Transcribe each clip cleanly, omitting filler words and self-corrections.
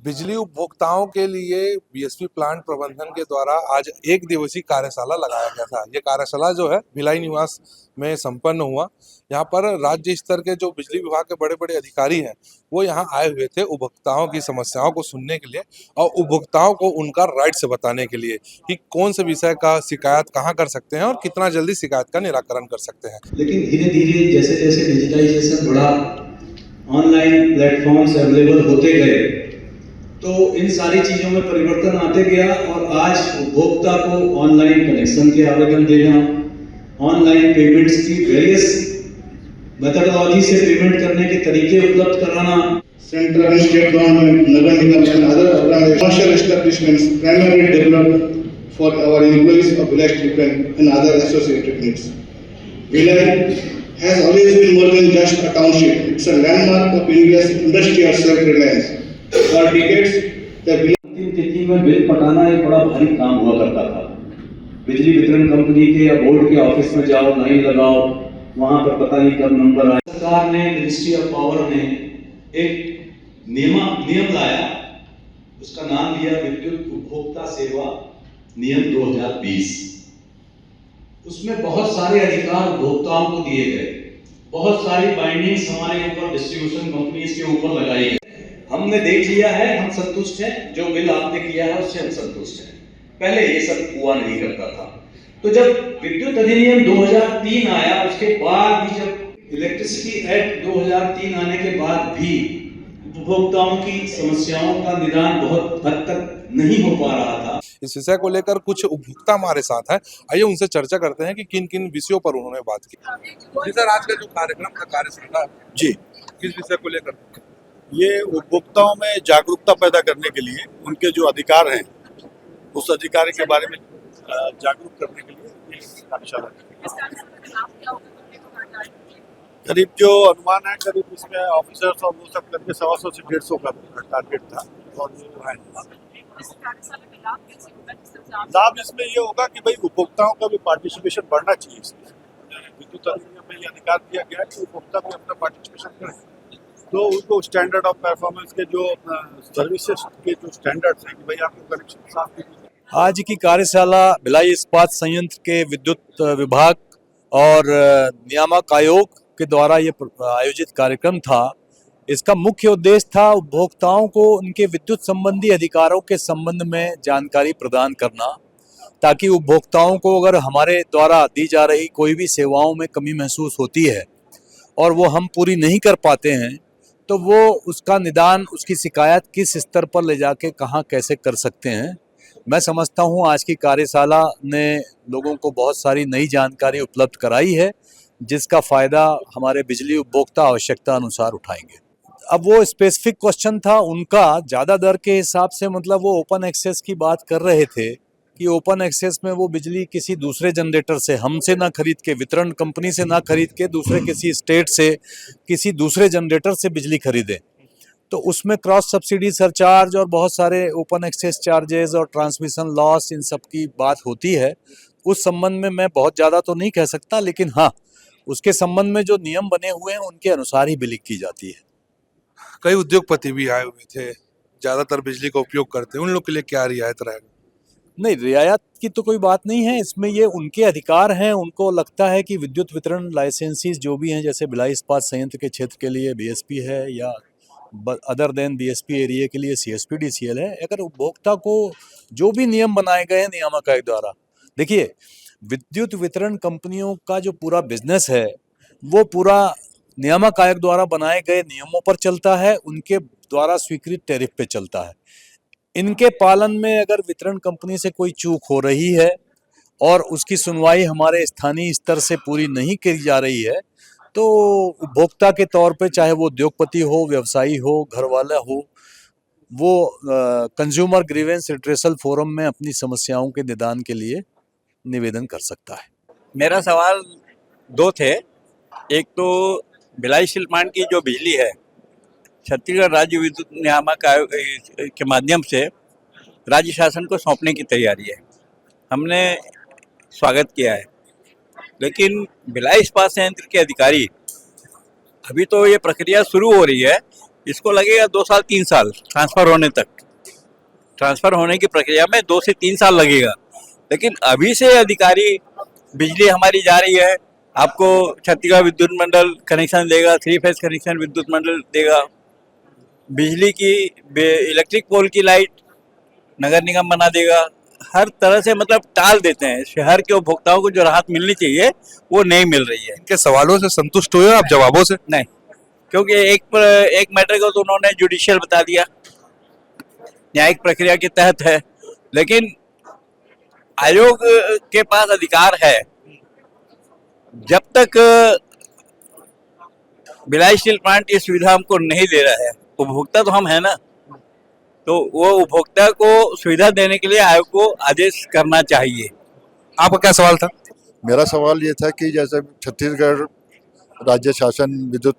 बिजली उपभोक्ताओं के लिए बीएसपी प्लांट प्रबंधन के द्वारा आज एक दिवसीय कार्यशाला लगाया गया था। ये कार्यशाला जो है भिलाई निवास में संपन्न हुआ। यहाँ पर राज्य स्तर के जो बिजली विभाग के बड़े बड़े अधिकारी हैं वो यहाँ आए हुए थे उपभोक्ताओं की समस्याओं को सुनने के लिए और उपभोक्ताओं को उनका राइट से बताने के लिए कि कौन से विषय का शिकायत कहाँ कर सकते हैं और कितना जल्दी शिकायत का निराकरण कर सकते हैं। लेकिन धीरे धीरे जैसे जैसे डिजिटाइजेशन बढ़ा, ऑनलाइन प्लेटफॉर्म्स अवेलेबल होते गए, तो इन सारी चीजों में परिवर्तन आते गया और आज उपभोक्ता को ऑनलाइन कनेक्शन के आवेदन देना, ऑनलाइन पेमेंट्स की वेरियस मेथडोलॉजी से पेमेंट करने के तरीके उपलब्ध कराना, central and state government, Nagar Nigam and other commercial establishments primarily developed for our employees of Bhilai Steel Plant and other associated needs. Bhilai has always been more than just a township. It's a landmark of India's industry of self-reliance. For decades, the अंतिम तिथि में bill पटाना एक बड़ा भारी काम हुआ करता था। बिजली वितरण कंपनी के या बोर्ड के ऑफिस में जाओ, लाइन लगाओ, वहां पर पता नहीं कब नंबर आए। सरकार ने, मिनिस्ट्री ऑफ पावर ने एक नियम लाया, उसका नाम दिया विद्युत उपभोक्ता सेवा नियम 2020। उसमें बहुत सारे अधिकार उपभोक्ताओं को दिए गए, बहुत सारी बाइंडिंग्स हमारे ऊपर डिस्ट्रीब्यूशन कंपनीज के ऊपर लगाई गई। हमने देख लिया है, हम संतुष्ट हैं, जो बिल आपने किया है उससे हम संतुष्ट हैं। पहले ये सब हुआ नहीं करता था। तो जब विद्युत अधिनियम 2003 आया, उसके बाद भी जब इलेक्ट्रिसिटी एक्ट 2003 आने के बाद भी उपभोक्ताओं की समस्याओं का निदान बहुत हद तक नहीं हो पा रहा था। इस विषय को लेकर कुछ उपभोक्ता हमारे साथ हैं, आइए उनसे चर्चा करते हैं कि किन किन विषयों पर उन्होंने बात की। जी सर, आज का जो कार्यक्रम था, कार्यशाला जी, किस विषय को लेकर? ये उपभोक्ताओं में जागरूकता पैदा करने के लिए, उनके जो अधिकार हैं उस अधिकार के बारे में जागरूक करने के लिए कार्यशाला। करीब जो अनुमान है, करीब इसमें ऑफिसर्स और वो सब करके 125 से 150 का टारगेट था। और लाभ इसमें ये होगा कि भाई उपभोक्ताओं का भी पार्टिसिपेशन बढ़ना चाहिए। इसमें विद्युत अधिनियम में ये अधिकार दिया गया है कि उपभोक्ता भी अपना पार्टिसिपेशन करें, तो उनको स्टैंडर्ड ऑफ परफॉर्मेंस के जो सर्विसेज के जो स्टैंडर्ड्स हैं कि भाई आपको कनेक्शन साफ। आज की कार्यशाला भिलाई इस्पात संयंत्र के विद्युत विभाग और नियामक आयोग के द्वारा ये आयोजित कार्यक्रम था। इसका मुख्य उद्देश्य था उपभोक्ताओं को उनके विद्युत संबंधी अधिकारों के संबंध में जानकारी प्रदान करना, ताकि उपभोक्ताओं को अगर हमारे द्वारा दी जा रही कोई भी सेवाओं में कमी महसूस होती है और वो हम पूरी नहीं कर पाते हैं, तो वो उसका निदान, उसकी शिकायत किस स्तर पर ले जाके कहाँ कैसे कर सकते हैं। मैं समझता हूँ आज की कार्यशाला ने लोगों को बहुत सारी नई जानकारी उपलब्ध कराई है, जिसका फ़ायदा हमारे बिजली उपभोक्ता आवश्यकता अनुसार उठाएंगे। अब वो स्पेसिफिक क्वेश्चन था उनका, ज़्यादा दर के हिसाब से, मतलब वो ओपन एक्सेस की बात कर रहे थे कि ओपन एक्सेस में वो बिजली किसी दूसरे जनरेटर से, हमसे ना खरीद के, वितरण कंपनी से ना खरीद के, दूसरे किसी स्टेट से किसी दूसरे जनरेटर से बिजली खरीदें, तो उसमें क्रॉस सब्सिडी सरचार्ज और बहुत सारे ओपन एक्सेस चार्जेस और ट्रांसमिशन लॉस, इन सब की बात होती है। उस संबंध में मैं बहुत ज़्यादा तो नहीं कह सकता, लेकिन हाँ, उसके संबंध में जो नियम बने हुए हैं उनके अनुसार ही बिलिंग की जाती है। कई उद्योगपति भी आए हुए थे, ज्यादातर बिजली का उपयोग करते हैं, उन लोग के लिए क्या रियायत रहेगा? नहीं, रियायत की तो कोई बात नहीं है इसमें, ये उनके अधिकार हैं। उनको लगता है कि विद्युत वितरण लाइसेंसीज जो भी हैं, जैसे भिलाई इस्पात संयंत्र के क्षेत्र के लिए बीएसपी है या अदर देन बीएसपी एरिया के लिए सीएसपी डीसीएल है, अगर उपभोक्ता को जो भी नियम बनाए गए हैं नियामक आयोग द्वारा, देखिए विद्युत वितरण कंपनियों का जो पूरा बिजनेस है वो पूरा नियामक आयोग द्वारा बनाए गए नियमों पर चलता है, उनके द्वारा स्वीकृत टैरिफ पे चलता है। इनके पालन में अगर वितरण कंपनी से कोई चूक हो रही है और उसकी सुनवाई हमारे स्थानीय स्तर से पूरी नहीं की जा रही है, तो उपभोक्ता के तौर पे, चाहे वो उद्योगपति हो, व्यवसायी हो, घर वाला हो, वो कंज्यूमर ग्रीवेंस रिड्रेसल फोरम में अपनी समस्याओं के निदान के लिए निवेदन कर सकता है। मेरा सवाल दो थे। एक तो भिलाई स्टील प्लांट की जो बिजली है, छत्तीसगढ़ राज्य विद्युत नियामक आयोग के माध्यम से राज्य शासन को सौंपने की तैयारी है। हमने स्वागत किया है, लेकिन भिलाई इस्पात संयंत्र के अधिकारी, अभी तो ये प्रक्रिया शुरू हो रही है, इसको लगेगा 2 साल 3 साल ट्रांसफर होने तक। ट्रांसफर होने की प्रक्रिया में 2 से 3 साल लगेगा। लेकिन अभी से अधिकारी बिजली हमारी जा रही है, आपको छत्तीसगढ़ विद्युत मंडल कनेक्शन देगा, 3 फेज कनेक्शन विद्युत मंडल देगा, बिजली की इलेक्ट्रिक पोल की लाइट नगर निगम बना देगा। हर तरह से मतलब टाल देते हैं, शहर के उपभोक्ताओं को जो राहत मिलनी चाहिए वो नहीं मिल रही है। इनके सवालों से संतुष्ट हुए आप जवाबों से? नहीं, क्योंकि एक मैटर को तो उन्होंने जुडिशियल बता दिया, न्यायिक प्रक्रिया के तहत है, लेकिन आयोग के पास अधिकार है, जब तक भिलाई स्टील प्लांट ये सुविधा हमको नहीं दे रहा है, उपभोक्ता तो हम है ना, तो वो उपभोक्ता को सुविधा देने के लिए आयोग को आदेश करना चाहिए। आपका क्या सवाल था? मेरा सवाल ये था कि जैसे छत्तीसगढ़ राज्य शासन विद्युत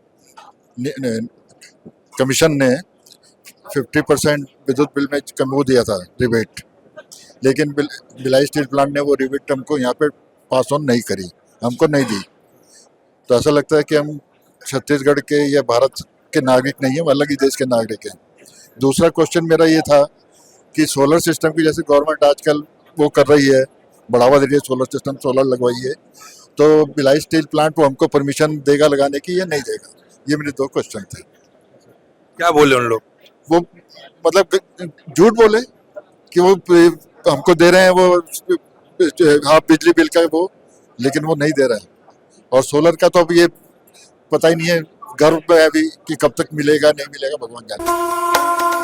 कमीशन ने 50% विद्युत बिल में कम दिया था रिबेट, लेकिन भिलाई स्टील प्लांट ने वो रिबेट हमको यहाँ पे पास ऑन नहीं करी, हमको नहीं दी। तो ऐसा लगता है कि हम छत्तीसगढ़ के या भारत के नागरिक नहीं हैं, अलग ही देश के नागरिक हैं। दूसरा क्वेश्चन मेरा ये था कि सोलर सिस्टम की जैसे गवर्नमेंट आजकल वो कर रही है, बढ़ावा दे रही है, सोलर सिस्टम सोलर लगवाई है, तो भिलाई स्टील प्लांट वो हमको परमिशन देगा लगाने की या नहीं देगा? ये मेरे 2 क्वेश्चन थे। क्या बोले उन लोग? वो मतलब झूठ बोले कि वो हमको दे रहे हैं वो हाँ बिजली बिल का वो, लेकिन वो नहीं दे रहे हैं। और सोलर का तो अब ये पता ही नहीं है, गर्व में अभी कि कब तक मिलेगा नहीं मिलेगा, भगवान जाने।